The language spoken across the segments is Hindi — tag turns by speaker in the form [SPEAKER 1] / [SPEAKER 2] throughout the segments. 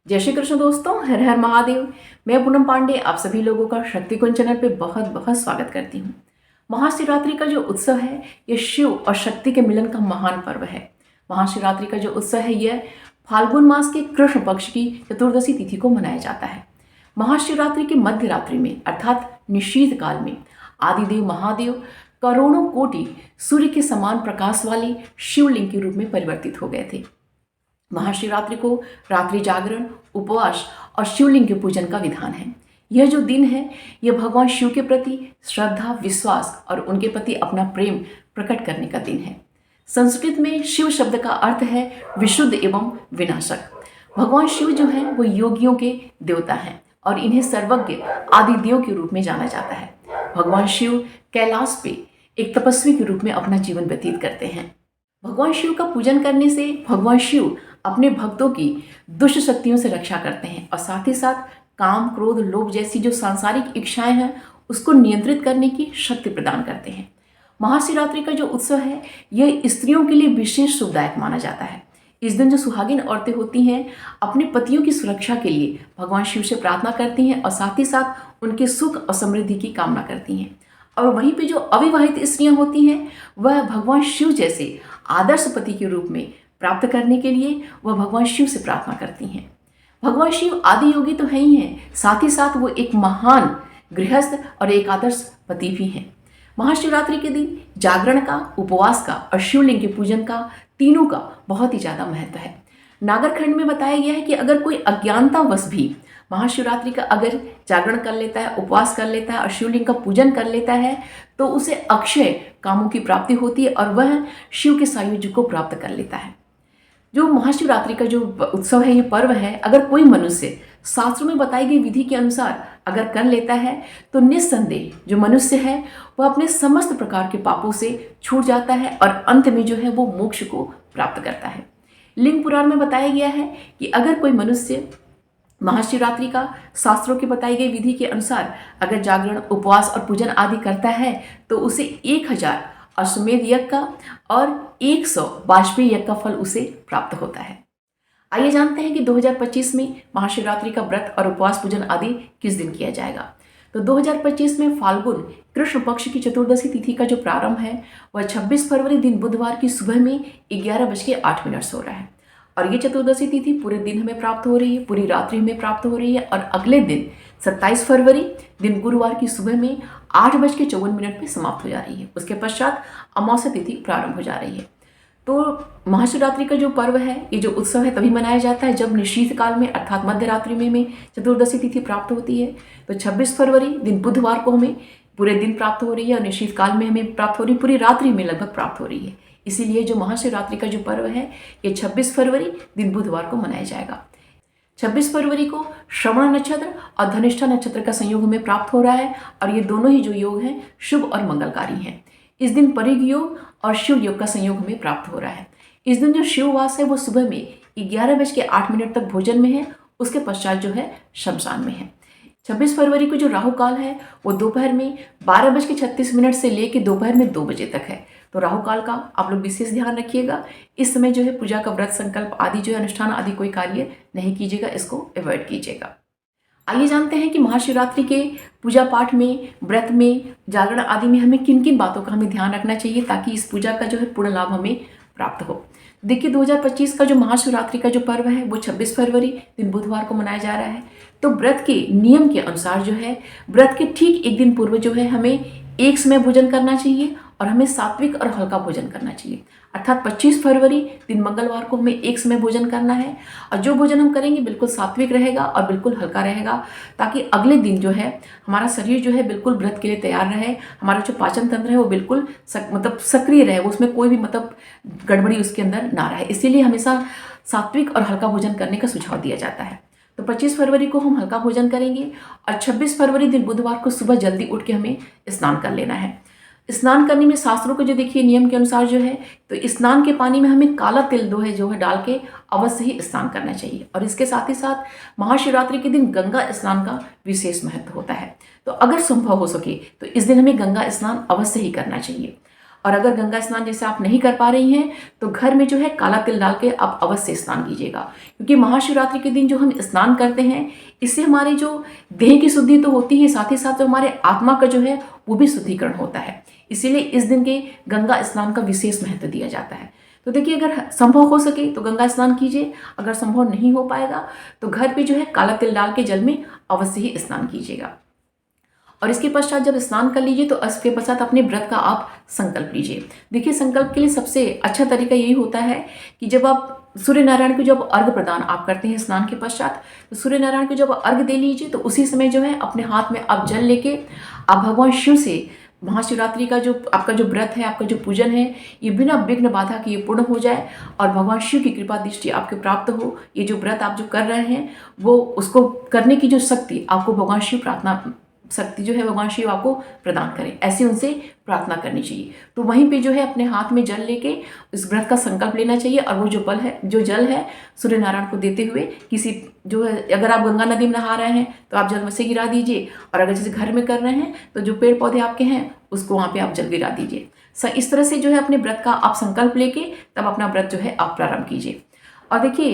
[SPEAKER 1] जय श्री कृष्ण दोस्तों, हर हर महादेव। मैं पूनम पांडे आप सभी लोगों का शक्ति कुंज चैनल पे बहुत बहुत स्वागत करती हूँ। महाशिवरात्रि का जो उत्सव है ये शिव और शक्ति के मिलन का महान पर्व है। महाशिवरात्रि का जो उत्सव है यह फाल्गुन मास के कृष्ण पक्ष की चतुर्दशी तिथि को मनाया जाता है। महाशिवरात्रि की मध्य रात्रि में अर्थात निशीथ काल में आदिदेव महादेव करोड़ों कोटि सूर्य के समान प्रकाश वाले शिवलिंग के रूप में परिवर्तित हो गए थे। महाशिवरात्रि को रात्रि जागरण, उपवास और शिवलिंग के पूजन का विधान है। यह जो दिन है यह भगवान शिव के प्रति श्रद्धा, विश्वास और उनके प्रति अपना प्रेम प्रकट करने का दिन है। संस्कृत में शिव शब्द का अर्थ है विशुद्ध एवं विनाशक। भगवान शिव जो है वो योगियों के देवता हैं और इन्हें सर्वज्ञ आदि देव के रूप में जाना जाता है। भगवान शिव कैलाश पे एक तपस्वी के रूप में अपना जीवन व्यतीत करते हैं। भगवान शिव का पूजन करने से भगवान शिव अपने भक्तों की दुष्ट शक्तियों से रक्षा करते हैं और साथ ही साथ काम, क्रोध, लोभ जैसी जो सांसारिक इच्छाएं हैं उसको नियंत्रित करने की शक्ति प्रदान करते हैं। महाशिवरात्रि का जो उत्सव है यह स्त्रियों के लिए विशेष शुभदायक माना जाता है। इस दिन जो सुहागिन औरतें होती हैं अपने पतियों की सुरक्षा के लिए भगवान शिव से प्रार्थना करती हैं और साथ ही साथ उनके सुख और समृद्धि की कामना करती हैं। और वहीं पे जो अविवाहित स्त्रियां होती हैं वह भगवान शिव जैसे आदर्श पति के रूप में प्राप्त करने के लिए वह भगवान शिव से प्रार्थना करती हैं। भगवान शिव आदि योगी तो है ही हैं, साथ ही साथ वो एक महान गृहस्थ और एक आदर्श पति भी हैं। महाशिवरात्रि के दिन जागरण का, उपवास का और शिवलिंग के पूजन का, तीनों का बहुत ही ज़्यादा महत्व है। नागरखंड में बताया गया है कि अगर कोई अज्ञानतावश भी महाशिवरात्रि का अगर जागरण कर लेता है, उपवास कर लेता है और शिवलिंग का पूजन कर लेता है तो उसे अक्षय कामों की प्राप्ति होती है और वह शिव के सायुज्य को प्राप्त कर लेता है। जो महाशिवरात्रि का जो उत्सव है, ये पर्व है, अगर कोई मनुष्य शास्त्रों में बताई गई विधि के अनुसार अगर कर लेता है तो निस्संदेह जो मनुष्य है वह अपने समस्त प्रकार के पापों से छूट जाता है और अंत में जो है वो मोक्ष को प्राप्त करता है। लिंग पुराण में बताया गया है कि अगर कोई मनुष्य महाशिवरात्रि का शास्त्रों की बताई गई विधि के अनुसार अगर जागरण, उपवास और पूजन आदि करता है तो उसे 1000 अश्वमेध यज्ञ का और 100 वाजपेयी यज्ञ का फल उसे प्राप्त होता है। आइए जानते हैं कि 2025 में महाशिवरात्रि का व्रत और उपवास पूजन आदि किस दिन किया जाएगा। तो 2025 में फाल्गुन कृष्ण पक्ष की चतुर्दशी तिथि का जो प्रारंभ है वह 26 फरवरी दिन बुधवार की सुबह में 11:08 से हो रहा है और ये चतुर्दशी तिथि पूरे दिन हमें प्राप्त हो रही है, पूरी रात्रि हमें प्राप्त हो रही है और अगले दिन 27 फरवरी दिन गुरुवार की सुबह में 8:54 में समाप्त हो जा रही है। उसके पश्चात अमावस्या तिथि प्रारंभ हो जा रही है। तो महाशिवरात्रि का जो पर्व है, ये जो उत्सव है तभी मनाया जाता है जब निशीथ काल में अर्थात मध्य रात्रि में चतुर्दशी तिथि प्राप्त होती है। तो 26 फरवरी दिन बुधवार को हमें पूरे दिन प्राप्त हो रही है और निशीथ काल में हमें प्राप्त हो रही है, पूरी रात्रि में लगभग प्राप्त हो रही है। इसीलिए जो महाशिवरात्रि का जो पर्व है ये 26 फरवरी दिन बुधवार को मनाया जाएगा। 26 फरवरी को श्रवण नक्षत्र और धनिष्ठा नक्षत्र का संयोग हमें प्राप्त हो रहा है और ये दोनों ही जो योग हैं शुभ और मंगलकारी हैं। इस दिन परिग योग और शिव योग का संयोग हमें प्राप्त हो रहा है। इस दिन जो शिववास है वो सुबह में 11:08 तक भोजन में है, उसके पश्चात जो है शमशान में है। 26 फरवरी को जो राहु काल है वो दोपहर में 12:36 से लेकर दोपहर में 2 बजे तक है। तो राहु काल का आप लोग विशेष ध्यान रखिएगा। इस समय जो है पूजा का व्रत, संकल्प आदि जो है अनुष्ठान आदि कोई कार्य नहीं कीजिएगा, इसको अवॉइड कीजिएगा। आइए जानते हैं कि महाशिवरात्रि के पूजा पाठ में, व्रत में, जागरण आदि में हमें किन किन बातों का हमें ध्यान रखना चाहिए ताकि इस पूजा का जो है पूर्ण लाभ हमें प्राप्त हो। देखिए 2025 का जो महाशिवरात्रि का जो पर्व है वो 26 फरवरी दिन बुधवार को मनाया जा रहा है। तो व्रत के नियम के अनुसार जो है व्रत के ठीक एक दिन पूर्व जो है हमें एक समय भोजन करना चाहिए और हमें सात्विक और हल्का भोजन करना चाहिए। अर्थात 25 फरवरी दिन मंगलवार को हमें एक समय भोजन करना है और जो भोजन हम करेंगे बिल्कुल सात्विक रहेगा और बिल्कुल हल्का रहेगा ताकि अगले दिन जो है हमारा शरीर जो है बिल्कुल व्रत के लिए तैयार रहे, हमारा जो पाचन तंत्र है वो बिल्कुल सक्रिय रहे, उसमें कोई भी गड़बड़ी उसके अंदर ना रहे। इसीलिए हमेशा सात्विक और हल्का भोजन करने का सुझाव दिया जाता है। तो 25 फरवरी को हम हल्का भोजन करेंगे और 26 फरवरी दिन बुधवार को सुबह जल्दी उठ के हमें स्नान कर लेना है। स्नान करने में शास्त्रों के जो देखिए नियम के अनुसार जो है तो स्नान के पानी में हमें काला तिल जो है डाल के अवश्य ही स्नान करना चाहिए और इसके साथ ही साथ महाशिवरात्रि के दिन गंगा स्नान का विशेष महत्व होता है। तो अगर संभव हो सके तो इस दिन हमें गंगा स्नान अवश्य ही करना चाहिए। और अगर गंगा स्नान जैसे आप नहीं कर पा रही हैं तो घर में जो है काला तिल डाल के आप अवश्य स्नान कीजिएगा, क्योंकि महाशिवरात्रि के दिन जो हम स्नान करते हैं इससे हमारी जो देह की शुद्धि तो होती है, साथ ही साथ जो हमारे आत्मा का जो है वो भी शुद्धिकरण होता है। इसीलिए इस दिन के गंगा स्नान का विशेष महत्व दिया जाता है। तो देखिए, अगर संभव हो सके तो गंगा स्नान कीजिए, अगर संभव नहीं हो पाएगा तो घर पे जो है काला तिल डाल के जल में अवश्य ही स्नान कीजिएगा। और इसके पश्चात जब स्नान कर लीजिए तो इसके पश्चात अपने व्रत का आप संकल्प लीजिए। देखिए, संकल्प के लिए सबसे अच्छा तरीका यही होता है कि जब आप सूर्य नारायण को जब अर्घ प्रदान आप करते हैं स्नान के पश्चात, तो सूर्य नारायण को जब अर्घ दे लीजिए तो उसी समय जो है अपने हाथ में आप जल लेके आप भगवान शिव से महाशिवरात्रि का जो आपका जो व्रत है, आपका जो पूजन है, ये बिना विघ्न बाधा के ये पूर्ण हो जाए और भगवान शिव की कृपा दृष्टि आपको प्राप्त हो। ये जो व्रत आप जो कर रहे हैं वो उसको करने की जो शक्ति आपको भगवान शिव शक्ति जो है भगवान शिव आपको प्रदान करें, ऐसी उनसे प्रार्थना करनी चाहिए। तो वहीं पे जो है अपने हाथ में जल लेके इस व्रत का संकल्प लेना चाहिए और वो जो जल है सूर्य नारायण को देते हुए किसी जो है, अगर आप गंगा नदी में नहा रहे हैं तो आप जल में से गिरा दीजिए, और अगर जैसे घर में कर रहे हैं तो जो पेड़ पौधे आपके हैं उसको वहाँ पे आप जल गिरा दीजिए। इस तरह से जो है अपने व्रत का आप संकल्प लेके तब अपना व्रत जो है आप प्रारंभ कीजिए। और देखिए,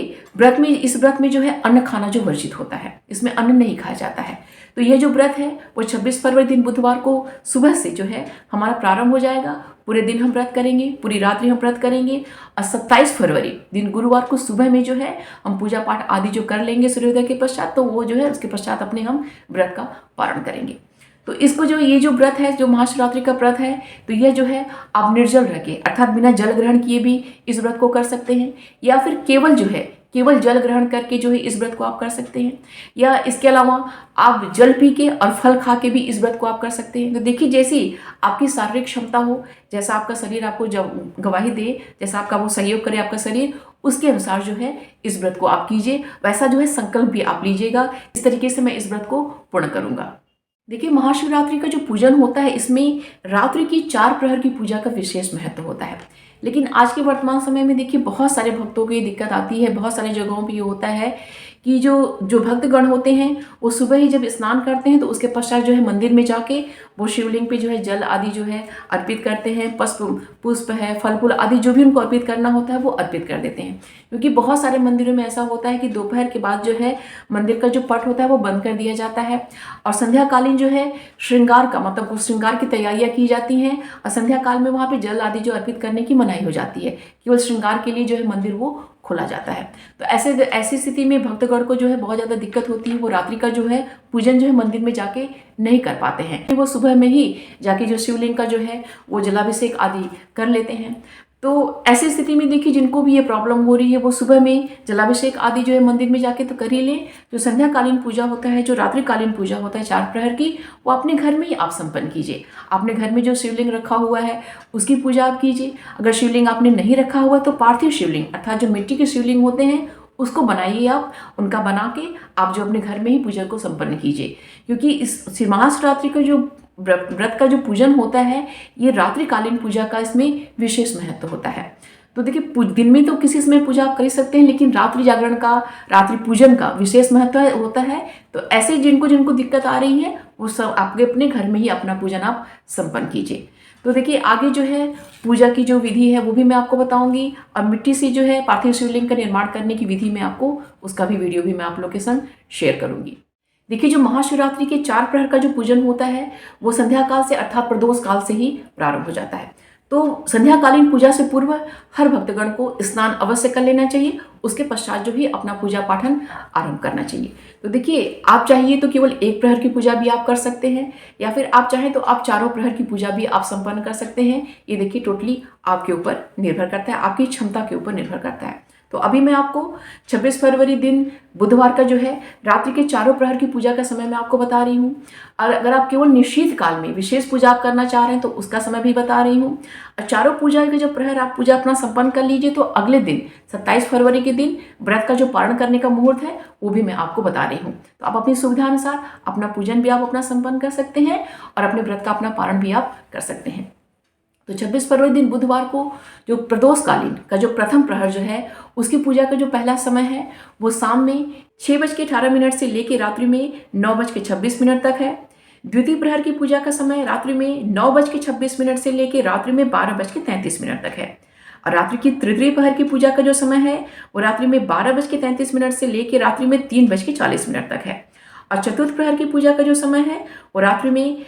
[SPEAKER 1] इस व्रत में जो है अन्न खाना जो वर्जित होता है, इसमें अन्न नहीं खाया जाता है। तो यह जो व्रत है वो 26 फरवरी दिन बुधवार को सुबह से जो है हमारा प्रारंभ हो जाएगा। पूरे दिन हम व्रत करेंगे, पूरी रात्रि हम व्रत करेंगे, और 27 फरवरी दिन गुरुवार को सुबह में जो है हम पूजा पाठ आदि जो कर लेंगे सूर्योदय के पश्चात, तो वो जो है उसके पश्चात अपने हम व्रत का पारण करेंगे। तो इसको जो ये जो व्रत है, जो महाशिवरात्रि का व्रत है, तो यह जो है आप निर्जल रह के अर्थात बिना जल ग्रहण किए भी इस व्रत को कर सकते हैं, या फिर केवल जल ग्रहण करके जो है इस व्रत को आप कर सकते हैं, या इसके अलावा आप जल पी के और फल खा के भी इस व्रत को आप कर सकते हैं। तो देखिए, जैसी आपकी शारीरिक क्षमता हो, जैसा आपका शरीर आपको जब गवाही दे, जैसा आपका वो सहयोग करे आपका शरीर, उसके अनुसार जो है इस व्रत को आप कीजिए, वैसा जो है संकल्प भी आप लीजिएगा, इस तरीके से मैं इस व्रत को पूर्ण करूँगा। देखिए, महाशिवरात्रि का जो पूजन होता है इसमें रात्रि की 4 प्रहर की पूजा का विशेष महत्व होता है। लेकिन आज के वर्तमान समय में देखिए बहुत सारे भक्तों को ये दिक्कत आती है, बहुत सारी जगहों पे ये होता है कि जो भक्तगण होते हैं वो सुबह ही जब स्नान करते हैं तो उसके पश्चात जो है मंदिर में जाके वो शिवलिंग पे जो है जल आदि जो है अर्पित करते हैं, पुष्प है, फल फूल आदि जो भी उनको अर्पित करना होता है वो अर्पित कर देते हैं। क्योंकि बहुत सारे मंदिरों में ऐसा होता है कि दोपहर के बाद जो है मंदिर का जो पट होता है वो बंद कर दिया जाता है, और संध्याकालीन जो है श्रृंगार का मतलब श्रृंगार की तैयारियां की जाती हैं, और संध्या काल में वहाँ पे जल आदि जो अर्पित करने की मनाही हो जाती है, केवल श्रृंगार के लिए जो है मंदिर वो खोला जाता है। तो ऐसी स्थिति में भक्तगण को जो है बहुत ज़्यादा दिक्कत होती है, वो रात्रि का जो है पूजन जो है मंदिर में जाके नहीं कर पाते हैं, वो सुबह में ही जाके जो शिवलिंग का जो है वो जलाभिषेक आदि कर लेते हैं। तो ऐसी स्थिति में देखिए, जिनको भी ये प्रॉब्लम हो रही है वो सुबह में जलाभिषेक आदि जो है मंदिर में जाके तो कर ही लें। जो संध्याकालीन पूजा होता है, जो रात्रिकालीन पूजा होता है 4 प्रहर की, वो अपने घर में ही आप संपन्न कीजिए। अपने घर में जो शिवलिंग रखा हुआ है उसकी पूजा आप कीजिए। अगर शिवलिंग आपने नहीं रखा हुआ तो पार्थिव शिवलिंग अर्थात जो मिट्टी के शिवलिंग होते हैं उसको बनाइए, आप उनका बना के आप जो अपने घर में ही पूजन को संपन्न कीजिए। क्योंकि इस महाशिवरात्रि का जो व्रत का जो पूजन होता है ये रात्रिकालीन पूजा का इसमें विशेष महत्व होता है। तो देखिए, दिन में तो किसी समय पूजा आप कर ही सकते हैं, लेकिन रात्रि जागरण का, रात्रि पूजन का विशेष महत्व होता है। तो ऐसे जिनको दिक्कत आ रही है वो सब आपके अपने घर में ही अपना पूजन आप संपन्न कीजिए। तो देखिए, आगे जो है पूजा की जो विधि है वो भी मैं आपको बताऊंगी, और मिट्टी से जो है पार्थिव शिवलिंग का निर्माण करने की विधि में आपको उसका भी वीडियो भी मैं आप लोग के संग शेयर करूंगी। देखिए, जो महाशिवरात्रि के 4 प्रहर का जो पूजन होता है वो संध्या काल से अर्थात प्रदोष काल से ही प्रारंभ हो जाता है। तो संध्याकालीन पूजा से पूर्व हर भक्तगण को स्नान अवश्य कर लेना चाहिए, उसके पश्चात जो ही अपना पूजा पाठन आरंभ करना चाहिए। तो देखिए, आप चाहिए तो केवल 1 प्रहर की पूजा भी आप कर सकते हैं, या फिर आप चाहें तो आप 4 प्रहर की पूजा भी आप संपन्न कर सकते हैं। ये देखिए टोटली आपके ऊपर निर्भर करता है, आपकी क्षमता के ऊपर निर्भर करता है। तो अभी मैं आपको 26 फरवरी दिन बुधवार का जो है रात्रि के 4 प्रहर की पूजा का समय मैं आपको बता रही हूँ। और अगर आप केवल निश्चित काल में विशेष पूजा आप करना चाह रहे हैं तो उसका समय भी बता रही हूँ। और 4 पूजा के जो प्रहर आप पूजा अपना संपन्न कर लीजिए, तो अगले दिन 27 फरवरी के दिन व्रत का जो पारण करने का मुहूर्त है वो भी मैं आपको बता रही हूँ। तो आप अपनी सुविधा अनुसार अपना पूजन भी आप अपना संपन्न कर सकते हैं और अपने व्रत का अपना पारण भी आप कर सकते हैं। तो 26 फरवरी दिन बुधवार को जो प्रदोषकालीन का जो प्रथम प्रहर जो है उसकी पूजा का जो पहला समय है वो शाम में 6:18 से लेकर रात्रि में 9:26 तक है। द्वितीय प्रहर की पूजा का समय रात्रि में 9:26 से लेकर रात्रि में 12:33 तक है। और रात्रि की तृतीय प्रहर की पूजा का जो समय है वो रात्रि में 12:33 से लेकर रात्रि में 3:40 तक है। और चतुर्थ प्रहर की पूजा का जो समय है वो रात्रि में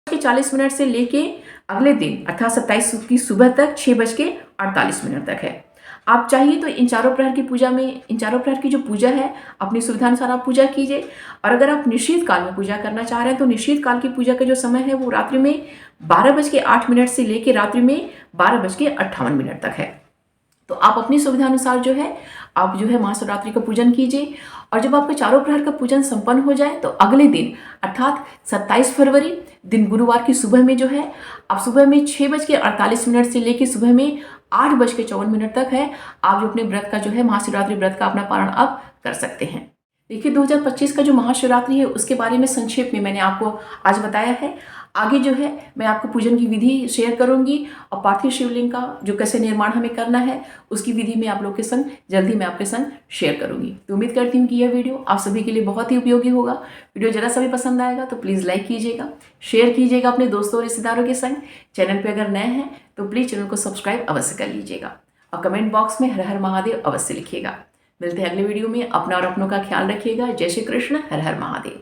[SPEAKER 1] 40 से लेके अगले दिन अर्थात 27 की सुबह तक 6:48 तक है। आप चाहिए तो इन चारों प्रहर की पूजा में, इन चारों प्रहर की जो पूजा है अपनी सुविधानुसार आप पूजा कीजिए। और अगर आप निश्चित काल में पूजा करना चाह रहे हैं तो निश्चित काल की पूजा का जो समय है वो रात्रि में 12:08 से लेकर रात्रि में 12:58 तक है। तो आप अपनी सुविधा अनुसार जो है आप जो है महाशिवरात्रि का पूजन कीजिए। और जब आपके चारों प्रहर का पूजन संपन्न हो जाए तो अगले दिन अर्थात 27 फरवरी दिन गुरुवार की सुबह में जो है आप सुबह में 6:48 से लेकर सुबह में 8:54 तक है आप जो अपने व्रत का जो है महाशिवरात्रि व्रत का अपना पारण आप कर सकते हैं। देखिए 2025 का जो महाशिवरात्रि है उसके बारे में संक्षेप में मैंने आपको आज बताया है। आगे जो है मैं आपको पूजन की विधि शेयर करूंगी और पार्थिव शिवलिंग का जो कैसे निर्माण हमें करना है उसकी विधि में आप लोग के संग जल्दी मैं आपके संग शेयर करूंगी। तो उम्मीद करती हूँ कि यह वीडियो आप सभी के लिए बहुत ही उपयोगी होगा। वीडियो जरा सा भी पसंद आएगा तो प्लीज़ लाइक कीजिएगा, शेयर कीजिएगा अपने दोस्तों और रिश्तेदारों के संग। चैनल पर अगर नए हैं तो प्लीज़ चैनल को सब्सक्राइब अवश्य कर लीजिएगा और कमेंट बॉक्स में हर हर महादेव अवश्य लिखिएगा। मिलते हैं अगले वीडियो में। अपना और अपनों का ख्याल रखिएगा। जय श्री कृष्ण। हर हर महादेव।